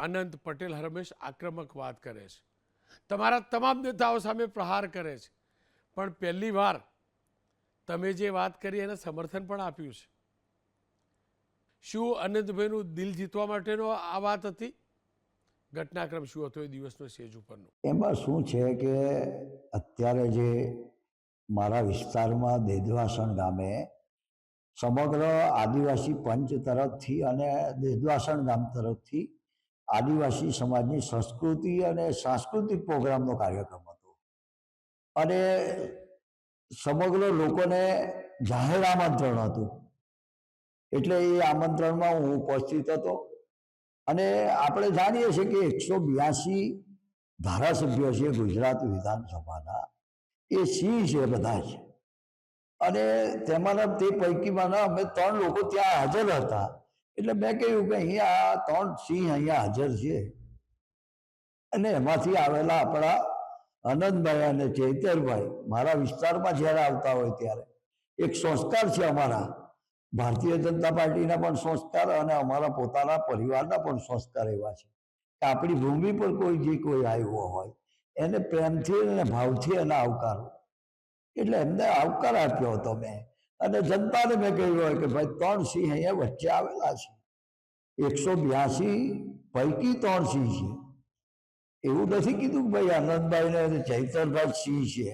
અનંત પટેલ હરમેશ આક્રમક વાત કરે છે, તમારા તમામ નેતાઓ સામે પ્રહાર કરે છે, પણ પહેલી વાર તમે જે વાત કરી એને સમર્થન પણ આપ્યું છે. શું અનંતભાઈનું દિલ જીતવા માટેનો આ વાત હતી? ઘટનાક્રમ શું હતો એ દિવસનો સ્ટેજ ઉપરનો? એમાં શું છે કે અત્યારે જે મારા વિસ્તારમાં દેદવાસણ ગામે સમગ્ર આદિવાસી પંચ તરફથી અને દેદવાસણ ગામ તરફથી આદિવાસી સમાજની સંસ્કૃતિ અને સાંસ્કૃતિક પ્રોગ્રામનો કાર્યક્રમ હતો અને સમગ્ર લોકોને જાહેર આમંત્રણ હતું. એટલે એ આમંત્રણમાં હું ઉપસ્થિત હતો અને આપણે જાણીએ છીએ કે 182 ધારાસભ્યો છે ગુજરાત વિધાનસભાના, એ સિંહ છે બધા જ. અને તેમાંના તે પૈકીમાં અમે 3 લોકો ત્યાં હાજર હતા. એટલે મેં કહ્યું કે અહીંયા 3 સિંહ અહીંયા હાજર છે અને એમાંથી આવેલા આપણા આનંદભાઈ અને ચૈતરભાઈ મારા વિસ્તારમાં જ્યારે આવતા હોય ત્યારે એક સંસ્કાર છે અમારા ભારતીય જનતા પાર્ટીના પણ સંસ્કાર અને અમારા પોતાના પરિવારના પણ સંસ્કાર એવા છે કે આપણી ભૂમિ પર કોઈ આવ્યો હોય એને પ્રેમથી અને ભાવથી એને આવકારો. એટલે એમને આવકાર આપ્યો હતો મેં અને જનતાને મેં કહ્યું હોય કે ભાઈ 3 સિંહ અહીંયા વચ્ચે આવેલા છે, 182 પૈકી 3 સિંહ છે. એવું નથી કીધું કે ભાઈ આનંદભાઈ ને ચૈતરભાઈ સિંહ છે.